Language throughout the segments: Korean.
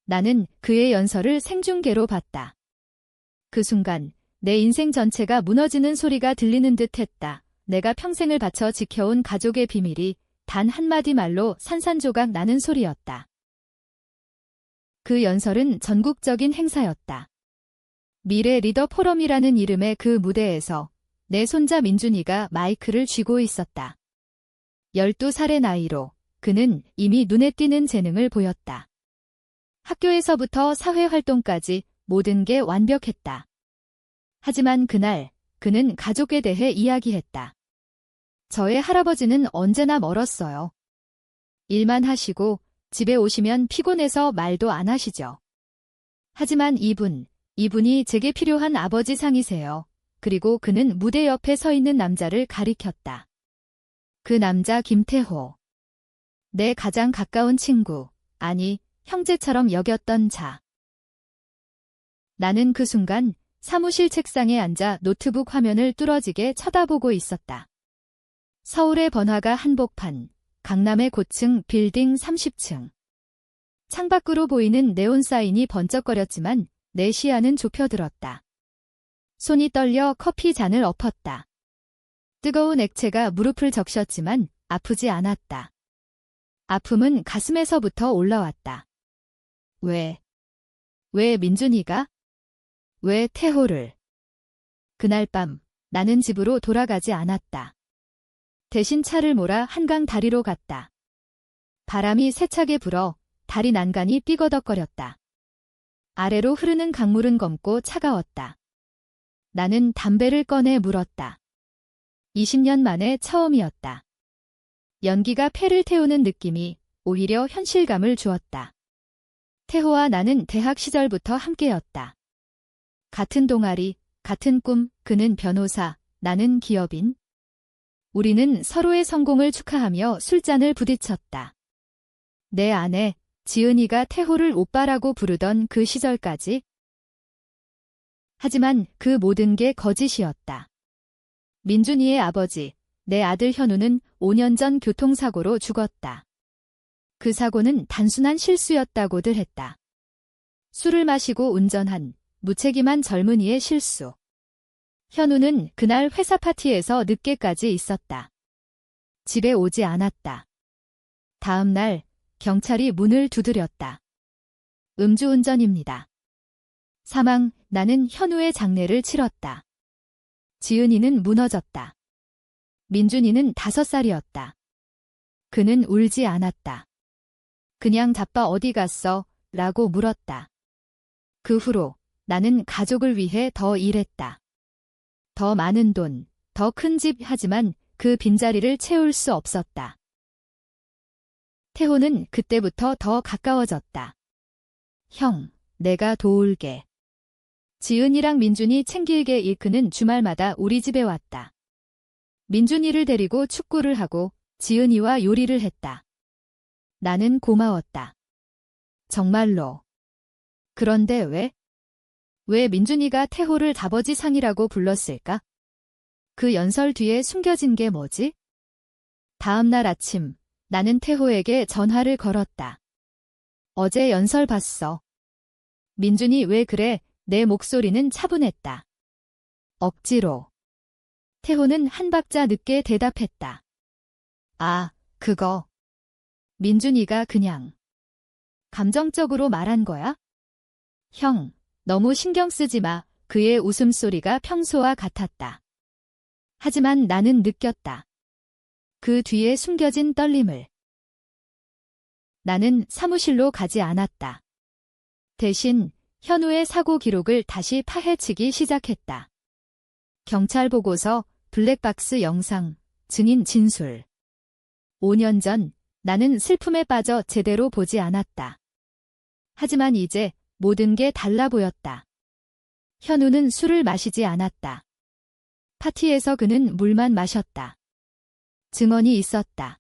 나는 그의 연설을 생중계로 봤다. 그 순간 내 인생 전체가 무너지는 소리가 들리는 듯 했다. 내가 평생을 바쳐 지켜온 가족의 비밀이 단 한마디 말로 산산조각 나는 소리였다. 그 연설은 전국적인 행사였다. 미래 리더 포럼이라는 이름의 그 무대에서 내 손자 민준이가 마이크를 쥐고 있었다. 12살의 나이로 그는 이미 눈에 띄는 재능을 보였다. 학교에서부터 사회활동까지 모든 게 완벽했다. 하지만 그날 그는 가족에 대해 이야기했다. 저의 할아버지는 언제나 멀었어요. 일만 하시고 집에 오시면 피곤해서 말도 안 하시죠. 하지만 이분이 제게 필요한 아버지 상이세요. 그리고 그는 무대 옆에 서 있는 남자를 가리켰다. 그 남자 김태호. 내 가장 가까운 친구, 아니 형제처럼 여겼던 자. 나는 그 순간 사무실 책상에 앉아 노트북 화면을 뚫어지게 쳐다보고 있었다. 서울의 번화가 한복판, 강남의 고층 빌딩 30층. 창밖으로 보이는 네온 사인이 번쩍거렸지만 내 시야는 좁혀들었다. 손이 떨려 커피 잔을 엎었다. 뜨거운 액체가 무릎을 적셨지만 아프지 않았다. 아픔은 가슴에서부터 올라왔다. 왜 민준이가? 왜 태호를? 그날 밤 나는 집으로 돌아가지 않았다. 대신 차를 몰아 한강 다리로 갔다. 바람이 세차게 불어 다리 난간이 삐거덕거렸다. 아래로 흐르는 강물은 검고 차가웠다. 나는 담배를 꺼내 물었다. 20년 만에 처음이었다. 연기가 폐를 태우는 느낌이 오히려 현실감을 주었다. 태호와 나는 대학 시절부터 함께였다. 같은 동아리, 같은 꿈, 그는 변호사, 나는 기업인. 우리는 서로의 성공을 축하하며 술잔을 부딪혔다. 내 아내, 지은이가 태호를 오빠라고 부르던 그 시절까지. 하지만 그 모든 게 거짓이었다. 민준이의 아버지, 내 아들 현우는 5년 전 교통사고로 죽었다. 그 사고는 단순한 실수였다고들 했다. 술을 마시고 운전한 무책임한 젊은이의 실수. 현우는 그날 회사 파티에서 늦게까지 있었다. 집에 오지 않았다. 다음 날 경찰이 문을 두드렸다. 음주운전입니다. 사망. 나는 현우의 장례를 치렀다. 지은이는 무너졌다. 민준이는 5살이었다. 그는 울지 않았다. 그냥 자빠 어디 갔어? 라고 물었다. 그 후로 나는 가족을 위해 더 일했다. 더 많은 돈, 더 큰 집 하지만 그 빈자리를 채울 수 없었다. 태호는 그때부터 더 가까워졌다. 형, 내가 도울게. 지은이랑 민준이 챙길게. 그는 주말마다 우리 집에 왔다. 민준이를 데리고 축구를 하고 지은이와 요리를 했다. 나는 고마웠다. 정말로. 그런데 왜 민준이가 태호를 아버지 상이라고 불렀을까? 그 연설 뒤에 숨겨진 게 뭐지? 다음 날 아침, 나는 태호에게 전화를 걸었다. 어제 연설 봤어. 민준이 왜 그래? 내 목소리는 차분했다. 억지로. 태호는 한 박자 늦게 대답했다. 아, 그거. 민준이가 그냥 감정적으로 말한 거야? 형, 너무 신경 쓰지 마. 그의 웃음소리가 평소와 같았다. 하지만 나는 느꼈다. 그 뒤에 숨겨진 떨림을. 나는 사무실로 가지 않았다. 대신 현우의 사고 기록을 다시 파헤치기 시작했다. 경찰 보고서, 블랙박스 영상, 증인 진술. 5년 전 나는 슬픔에 빠져 제대로 보지 않았다. 하지만 이제 모든 게 달라 보였다. 현우는 술을 마시지 않았다. 파티에서 그는 물만 마셨다. 증언이 있었다.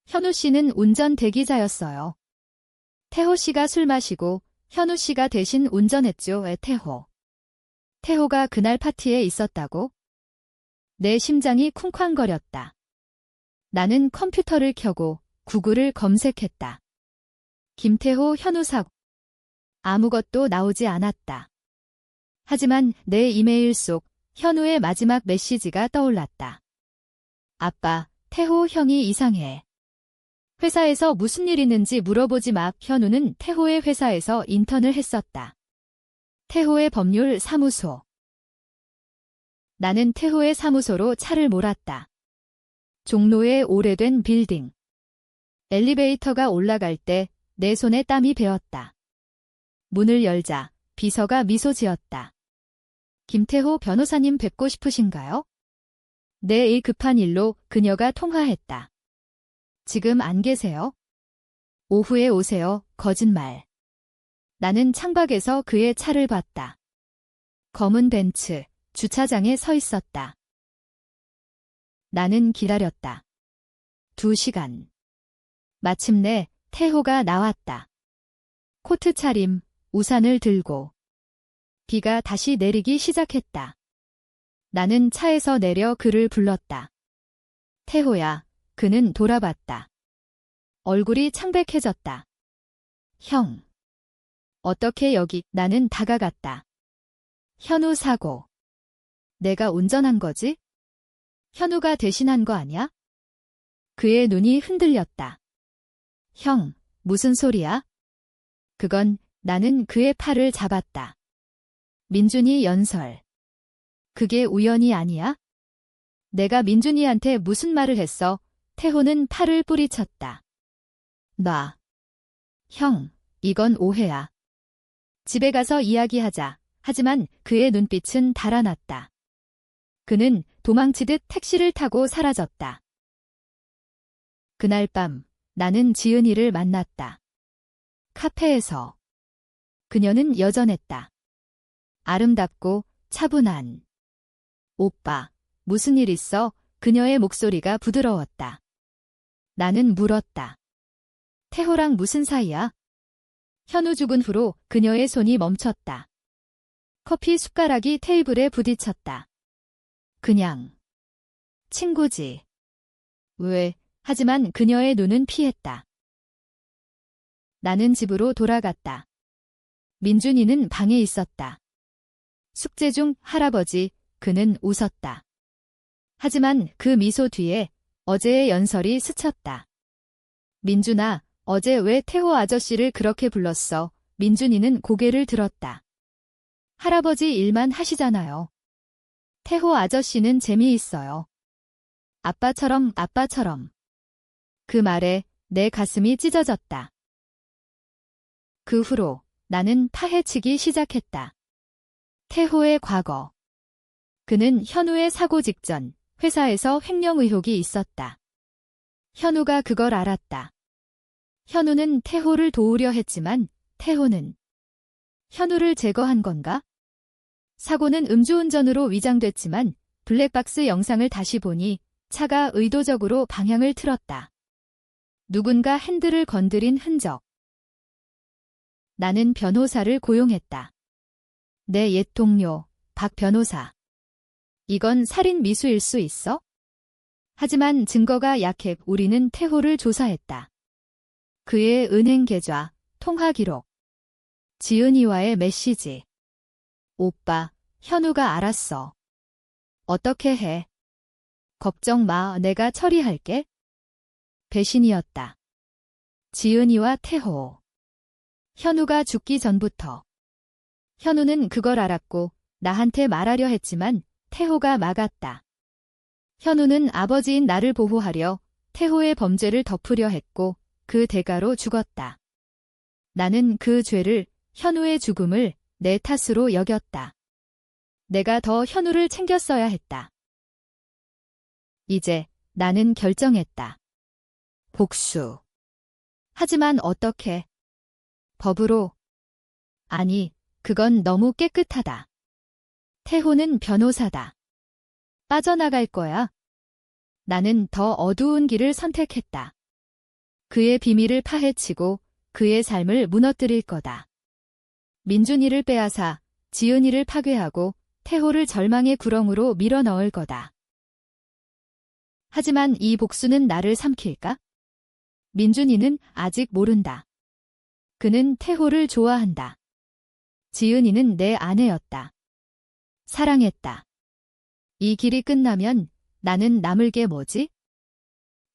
현우 씨는 운전 대기자였어요. 태호 씨가 술 마시고 현우 씨가 대신 운전했죠. 태호가 그날 파티에 있었다고? 내 심장이 쿵쾅거렸다. 나는 컴퓨터를 켜고 구글을 검색했다. 김태호 현우 사고. 아무것도 나오지 않았다. 하지만 내 이메일 속 현우의 마지막 메시지가 떠올랐다. 아빠, 태호 형이 이상해. 회사에서 무슨 일 있는지 물어보지 마. 현우는 태호의 회사에서 인턴을 했었다. 태호의 법률 사무소. 나는 태호의 사무소로 차를 몰았다. 종로의 오래된 빌딩. 엘리베이터가 올라갈 때 내 손에 땀이 배었다. 문을 열자 비서가 미소 지었다. 김태호 변호사님 뵙고 싶으신가요? 내일 급한 일로 그녀가 통화했다. 지금 안 계세요? 오후에 오세요. 거짓말. 나는 창밖에서 그의 차를 봤다. 검은 벤츠, 주차장에 서 있었다. 나는 기다렸다. 2시간. 마침내 태호가 나왔다. 코트 차림, 우산을 들고. 비가 다시 내리기 시작했다. 나는 차에서 내려 그를 불렀다. 태호야. 그는 돌아봤다. 얼굴이 창백해졌다. 형. 어떻게 여기? 나는 다가갔다. 현우 사고. 내가 운전한 거지? 현우가 대신한 거 아니야? 그의 눈이 흔들렸다. 형, 무슨 소리야? 그건 나는 그의 팔을 잡았다. 민준이 연설. 그게 우연이 아니야? 내가 민준이한테 무슨 말을 했어? 태호는 팔을 뿌리쳤다. 놔. 형, 이건 오해야. 집에 가서 이야기하자. 하지만 그의 눈빛은 달아났다. 그는 도망치듯 택시를 타고 사라졌다. 그날 밤 나는 지은이를 만났다. 카페에서. 그녀는 여전했다. 아름답고 차분한. 오빠, 무슨 일 있어? 그녀의 목소리가 부드러웠다. 나는 물었다. 태호랑 무슨 사이야? 현우 죽은 후로 그녀의 손이 멈췄다. 커피 숟가락이 테이블에 부딪혔다. 그냥. 친구지. 왜? 하지만 그녀의 눈은 피했다. 나는 집으로 돌아갔다. 민준이는 방에 있었다. 숙제 중 할아버지, 그는 웃었다. 하지만 그 미소 뒤에 어제의 연설이 스쳤다. 민준아, 어제 왜 태호 아저씨를 그렇게 불렀어? 민준이는 고개를 들었다. 할아버지 일만 하시잖아요. 태호 아저씨는 재미있어요. 아빠처럼. 그 말에 내 가슴이 찢어졌다. 그 후로 나는 파헤치기 시작했다. 태호의 과거. 그는 현우의 사고 직전 회사에서 횡령 의혹이 있었다. 현우가 그걸 알았다. 현우는 태호를 도우려 했지만 태호는 현우를 제거한 건가? 사고는 음주운전으로 위장됐지만 블랙박스 영상을 다시 보니 차가 의도적으로 방향을 틀었다. 누군가 핸들을 건드린 흔적. 나는 변호사를 고용했다. 내 옛 동료, 박 변호사. 이건 살인 미수일 수 있어? 하지만 증거가 약해. 우리는 태호를 조사했다. 그의 은행 계좌, 통화 기록. 지은이와의 메시지. 오빠, 현우가 알았어. 어떻게 해? 걱정 마, 내가 처리할게. 배신이었다. 지은이와 태호. 현우가 죽기 전부터. 현우는 그걸 알았고 나한테 말하려 했지만 태호가 막았다. 현우는 아버지인 나를 보호하려 태호의 범죄를 덮으려 했고 그 대가로 죽었다. 나는 그 죄를, 현우의 죽음을 내 탓으로 여겼다. 내가 더 현우를 챙겼어야 했다. 이제 나는 결정했다. 복수. 하지만 어떻게? 법으로? 아니, 그건 너무 깨끗하다. 태호는 변호사다. 빠져나갈 거야. 나는 더 어두운 길을 선택했다. 그의 비밀을 파헤치고 그의 삶을 무너뜨릴 거다. 민준이를 빼앗아 지은이를 파괴하고 태호를 절망의 구렁으로 밀어넣을 거다. 하지만 이 복수는 나를 삼킬까? 민준이는 아직 모른다. 그는 태호를 좋아한다. 지은이는 내 아내였다. 사랑했다. 이 길이 끝나면 나는 남을 게 뭐지?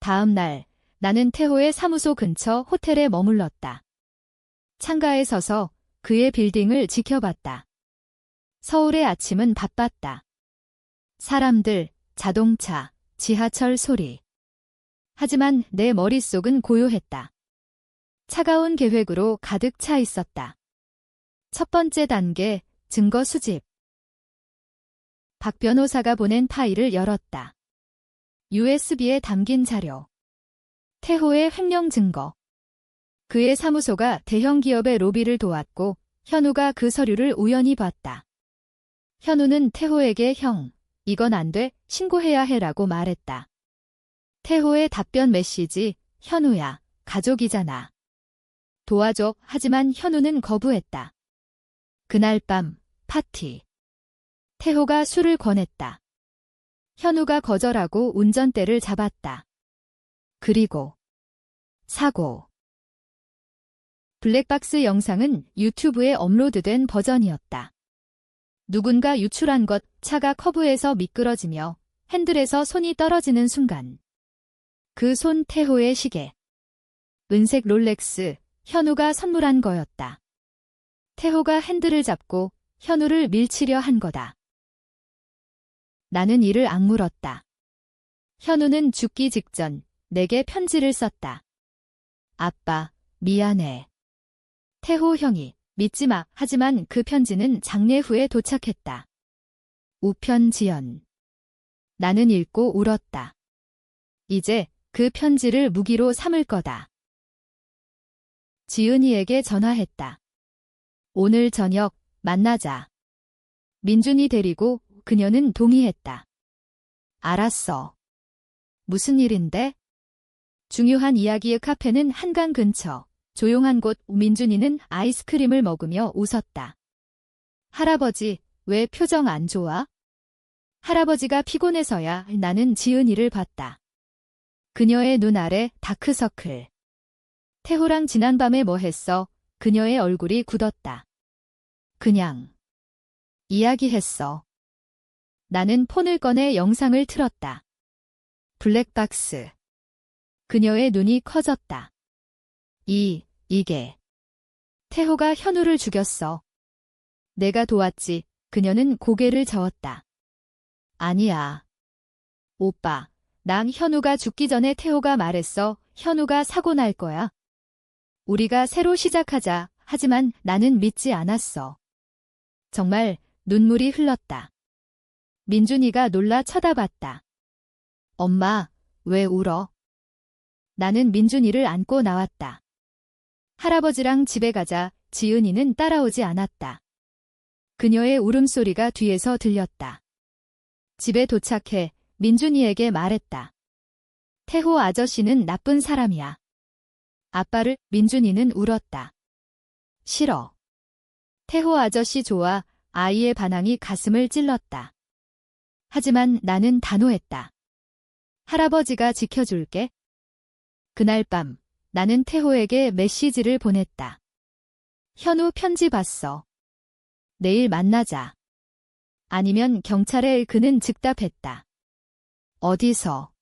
다음 날 나는 태호의 사무소 근처 호텔에 머물렀다. 창가에 서서 그의 빌딩을 지켜봤다. 서울의 아침은 바빴다. 사람들, 자동차, 지하철 소리. 하지만 내 머릿속은 고요했다. 차가운 계획으로 가득 차 있었다. 첫 번째 단계, 증거 수집. 박 변호사가 보낸 파일을 열었다. USB에 담긴 자료. 태호의 횡령 증거. 그의 사무소가 대형 기업의 로비를 도왔고 현우가 그 서류를 우연히 봤다. 현우는 태호에게 형, 이건 안 돼, 신고해야 해라고 말했다. 태호의 답변 메시지, 현우야, 가족이잖아. 도와줘. 하지만 현우는 거부했다. 그날 밤, 파티. 태호가 술을 권했다. 현우가 거절하고 운전대를 잡았다. 그리고 사고. 블랙박스 영상은 유튜브에 업로드된 버전이었다. 누군가 유출한 것, 차가 커브에서 미끄러지며 핸들에서 손이 떨어지는 순간. 그 손 태호의 시계. 은색 롤렉스, 현우가 선물한 거였다. 태호가 핸들을 잡고 현우를 밀치려 한 거다. 나는 이를 악물었다. 현우는 죽기 직전 내게 편지를 썼다. 아빠, 미안해. 태호 형이, 믿지 마. 하지만 그 편지는 장례 후에 도착했다. 우편 지연. 나는 읽고 울었다. 이제 그 편지를 무기로 삼을 거다. 지은이에게 전화했다. 오늘 저녁 만나자. 민준이 데리고 그녀는 동의했다. 알았어. 무슨 일인데? 중요한 이야기의 카페는 한강 근처. 조용한 곳. 민준이는 아이스크림을 먹으며 웃었다. 할아버지, 왜 표정 안 좋아? 할아버지가 피곤해서야. 나는 지은이를 봤다. 그녀의 눈 아래 다크서클. 태호랑 지난밤에 뭐 했어? 그녀의 얼굴이 굳었다. 그냥 이야기했어. 나는 폰을 꺼내 영상을 틀었다. 블랙박스. 그녀의 눈이 커졌다. 이게. 태호가 현우를 죽였어. 내가 도왔지. 그녀는 고개를 저었다. 아니야. 오빠, 난 현우가 죽기 전에 태호가 말했어. 현우가 사고 날 거야. 우리가 새로 시작하자. 하지만 나는 믿지 않았어. 정말 눈물이 흘렀다. 민준이가 놀라 쳐다봤다. 엄마, 왜 울어? 나는 민준이를 안고 나왔다. 할아버지랑 집에 가자. 지은이는 따라오지 않았다. 그녀의 울음소리가 뒤에서 들렸다. 집에 도착해 민준이에게 말했다. 태호 아저씨는 나쁜 사람이야. 아빠를. 민준이는 울었다. 싫어. 태호 아저씨 좋아. 아이의 반항이 가슴을 찔렀다. 하지만 나는 단호했다. 할아버지가 지켜줄게. 그날 밤 나는 태호에게 메시지를 보냈다. 현우 편지 봤어. 내일 만나자. 아니면 경찰에. 그는 즉답했다. 어디서?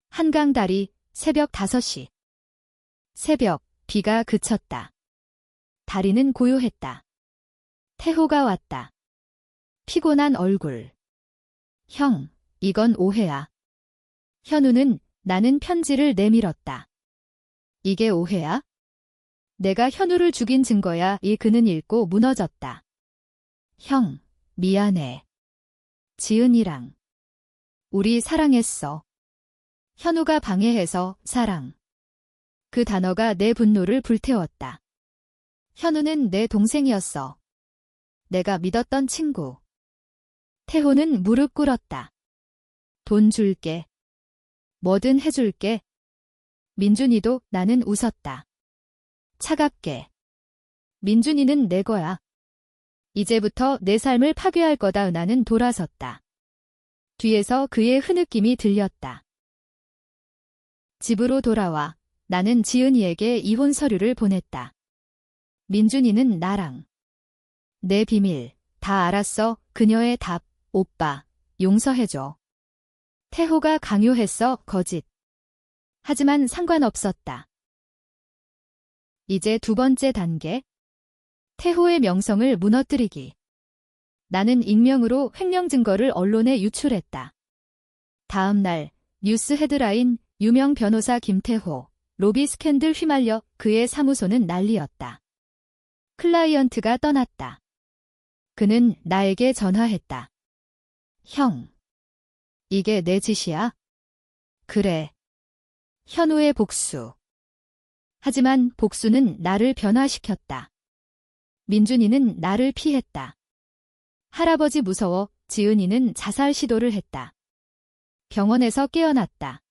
한강다리. 새벽 5시. 새벽, 비가 그쳤다. 다리는 고요했다. 태호가 왔다. 피곤한 얼굴. 형, 이건 오해야. 현우는 나는 편지를 내밀었다. 이게 오해야? 내가 현우를 죽인 증거야. 그는 읽고 무너졌다. 형, 미안해. 지은이랑. 우리 사랑했어. 현우가 방해해서. 사랑. 그 단어가 내 분노를 불태웠다. 현우는 내 동생이었어. 내가 믿었던 친구. 태호는 무릎 꿇었다. 돈 줄게. 뭐든 해줄게. 민준이도. 나는 웃었다. 차갑게. 민준이는 내 거야. 이제부터 내 삶을 파괴할 거다. 나는 돌아섰다. 뒤에서 그의 흐느낌이 들렸다. 집으로 돌아와 나는 지은이에게 이혼 서류를 보냈다. 민준이는 나랑 내 비밀, 다 알았어. 그녀의 답, 오빠, 용서해줘. 태호가 강요했어, 거짓. 하지만 상관없었다. 이제 두 번째 단계. 태호의 명성을 무너뜨리기. 나는 익명으로 횡령 증거를 언론에 유출했다. 다음 날 뉴스 헤드라인 유명 변호사 김태호, 로비 스캔들 휘말려 그의 사무소는 난리였다. 클라이언트가 떠났다. 그는 나에게 전화했다. 형, 이게 내 짓이야? 그래. 현우의 복수. 하지만 복수는 나를 변화시켰다. 민준이는 나를 피했다. 할아버지 무서워 지은이는 자살 시도를 했다. 병원에서 깨어났다.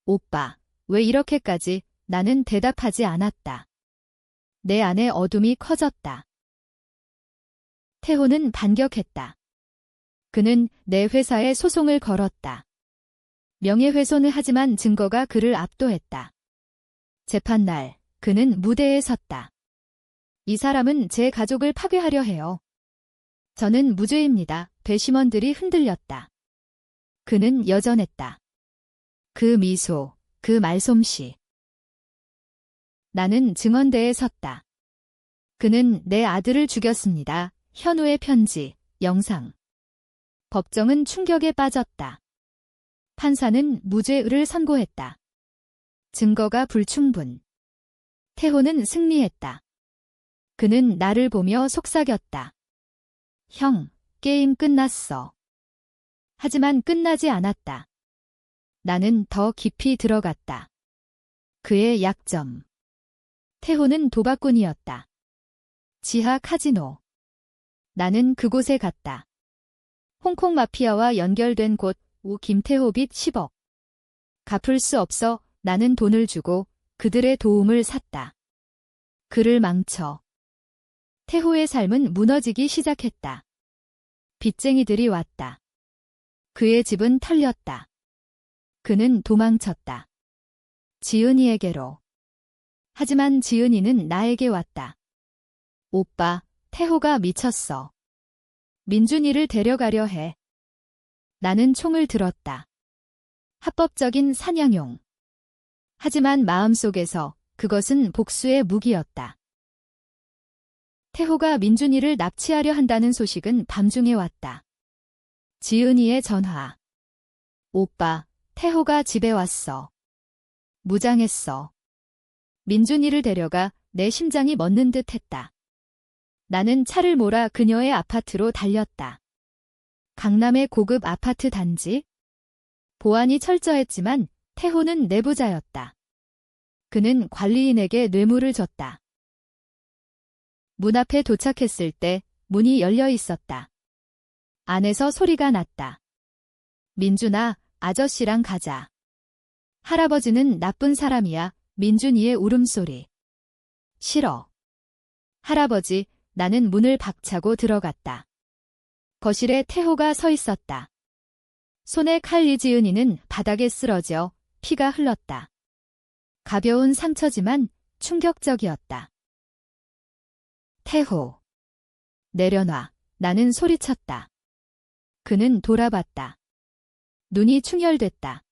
오빠, 왜 이렇게까지? 나는 대답하지 않았다. 내 안에 어둠이 커졌다. 태호는 반격했다. 그는 내 회사에 소송을 걸었다. 명예훼손을 하지만 증거가 그를 압도했다. 재판날, 그는 무대에 섰다. 이 사람은 제 가족을 파괴하려 해요. 저는 무죄입니다. 배심원들이 흔들렸다. 그는 여전했다. 그 미소, 그 말솜씨. 나는 증언대에 섰다. 그는 내 아들을 죽였습니다. 현우의 편지, 영상. 법정은 충격에 빠졌다. 판사는 무죄를 선고했다. 증거가 불충분. 태호는 승리했다. 그는 나를 보며 속삭였다. 형, 게임 끝났어. 하지만 끝나지 않았다. 나는 더 깊이 들어갔다. 그의 약점. 태호는 도박꾼이었다. 지하 카지노. 나는 그곳에 갔다. 홍콩 마피아와 연결된 곳, 김태호 빚 10억. 갚을 수 없어 나는 돈을 주고 그들의 도움을 샀다. 그를 망쳐. 태호의 삶은 무너지기 시작했다. 빚쟁이들이 왔다. 그의 집은 털렸다. 그는 도망쳤다. 지은이에게로. 하지만 지은이는 나에게 왔다. 오빠, 태호가 미쳤어. 민준이를 데려가려 해. 나는 총을 들었다. 합법적인 사냥용. 하지만 마음속에서 그것은 복수의 무기였다. 태호가 민준이를 납치하려 한다는 소식은 밤중에 왔다. 지은이의 전화. 오빠, 태호가 집에 왔어. 무장했어. 민준이를 데려가. 내 심장이 멎는 듯 했다. 나는 차를 몰아 그녀의 아파트로 달렸다. 강남의 고급 아파트 단지. 보안이 철저했지만 태호는 내부자였다. 그는 관리인에게 뇌물을 줬다. 문 앞에 도착했을 때 문이 열려 있었다. 안에서 소리가 났다. 민준아, 아저씨랑 가자. 할아버지는 나쁜 사람이야. 민준이의 울음소리. 싫어. 할아버지, 나는 문을 박차고 들어갔다. 거실에 태호가 서 있었다. 손에 칼이 지은이는 바닥에 쓰러져 피가 흘렀다. 가벼운 상처지만 충격적이었다. 태호. 내려놔. 나는 소리쳤다. 그는 돌아봤다. 눈이 충혈됐다.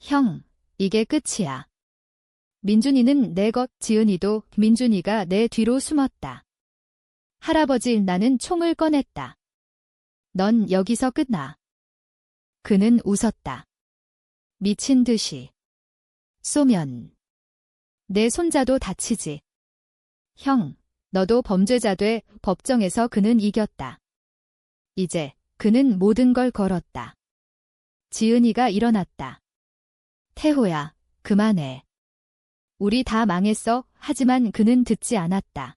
형, 이게 끝이야. 민준이는 내 것, 지은이도 민준이가 내 뒤로 숨었다. 할아버지, 나는 총을 꺼냈다. 넌 여기서 끝나. 그는 웃었다. 미친 듯이. 쏘면 내 손자도 다치지. 형, 너도 범죄자 돼. 법정에서 그는 이겼다. 이제 그는 모든 걸 걸었다. 지은이가 일어났다. 태호야, 그만해. 우리 다 망했어. 하지만 그는 듣지 않았다.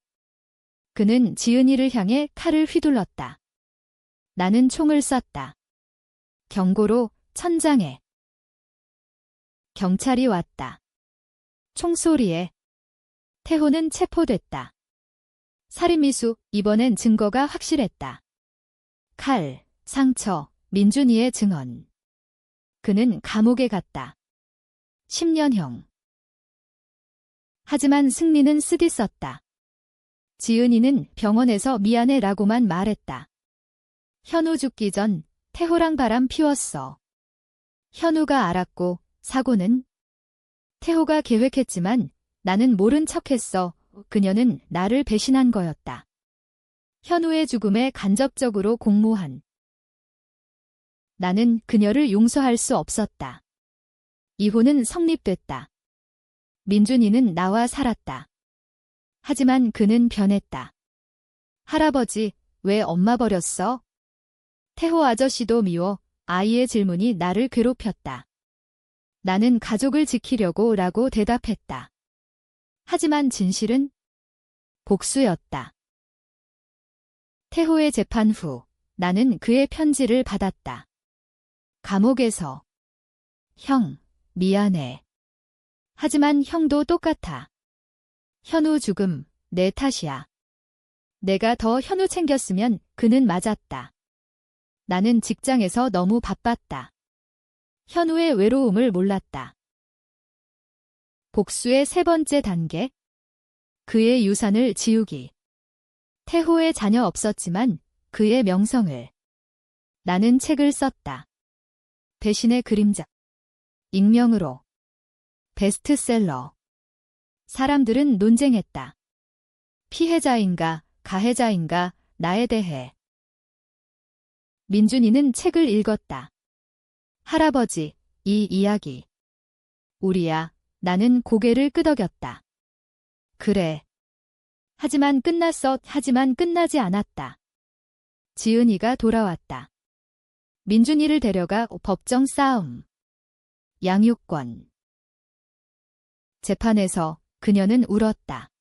그는 지은이를 향해 칼을 휘둘렀다. 나는 총을 쐈다. 경고로 천장에. 경찰이 왔다. 총소리에. 태호는 체포됐다. 살인미수, 이번엔 증거가 확실했다. 칼, 상처, 민준이의 증언. 그는 감옥에 갔다. 10년형. 하지만 승리는 쓰디썼다. 지은이는 병원에서 미안해 라고만 말했다. 현우 죽기 전 태호랑 바람 피웠어. 현우가 알았고 사고는? 태호가 계획했지만 나는 모른 척했어. 그녀는 나를 배신한 거였다. 현우의 죽음에 간접적으로 공모한. 나는 그녀를 용서할 수 없었다. 이혼은 성립됐다. 민준이는 나와 살았다. 하지만 그는 변했다. 할아버지, 왜 엄마 버렸어? 태호 아저씨도 미워. 아이의 질문이 나를 괴롭혔다. 나는 가족을 지키려고 라고 대답했다. 하지만 진실은 복수였다. 태호의 재판 후 나는 그의 편지를 받았다. 감옥에서 형, 미안해. 하지만 형도 똑같아. 현우 죽음, 내 탓이야. 내가 더 현우 챙겼으면 그는 맞았다. 나는 직장에서 너무 바빴다. 현우의 외로움을 몰랐다. 복수의 세 번째 단계. 그의 유산을 지우기. 태호의 자녀 없었지만 그의 명성을. 나는 책을 썼다. 배신의 그림자. 익명으로. 베스트셀러. 사람들은 논쟁했다. 피해자인가, 가해자인가, 나에 대해. 민준이는 책을 읽었다. 할아버지, 이 이야기. 우리야, 나는 고개를 끄덕였다. 그래. 하지만 끝나지 않았다. 지은이가 돌아왔다. 민준이를 데려가 법정 싸움. 양육권. 재판에서 그녀는 울었다.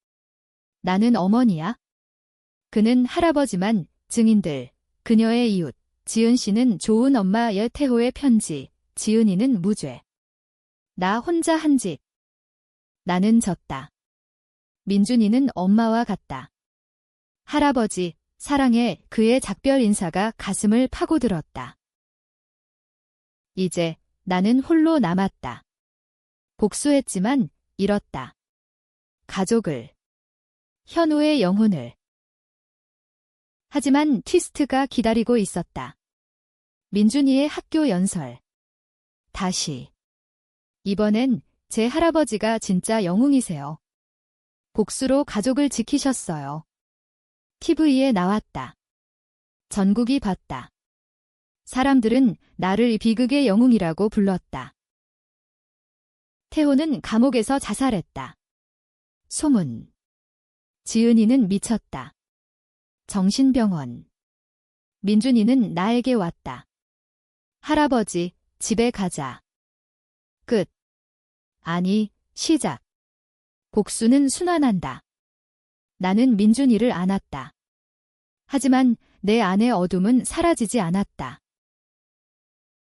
나는 어머니야? 그는 할아버지만 증인들, 그녀의 이웃, 지은 씨는 좋은 엄마의 태호의 편지, 지은이는 무죄. 나 혼자 한 집. 나는 졌다. 민준이는 엄마와 같다. 할아버지, 사랑해. 그의 작별 인사가 가슴을 파고들었다. 이제 나는 홀로 남았다. 복수했지만 잃었다. 가족을. 현우의 영혼을. 하지만 트위스트가 기다리고 있었다. 민준이의 학교 연설. 다시. 이번엔 제 할아버지가 진짜 영웅이세요. 복수로 가족을 지키셨어요. TV에 나왔다. 전국이 봤다. 사람들은 나를 비극의 영웅이라고 불렀다. 태호는 감옥에서 자살했다. 소문. 지은이는 미쳤다. 정신병원. 민준이는 나에게 왔다. 할아버지, 집에 가자. 끝. 아니, 시작. 복수는 순환한다. 나는 민준이를 안았다. 하지만 내 안의 어둠은 사라지지 않았다.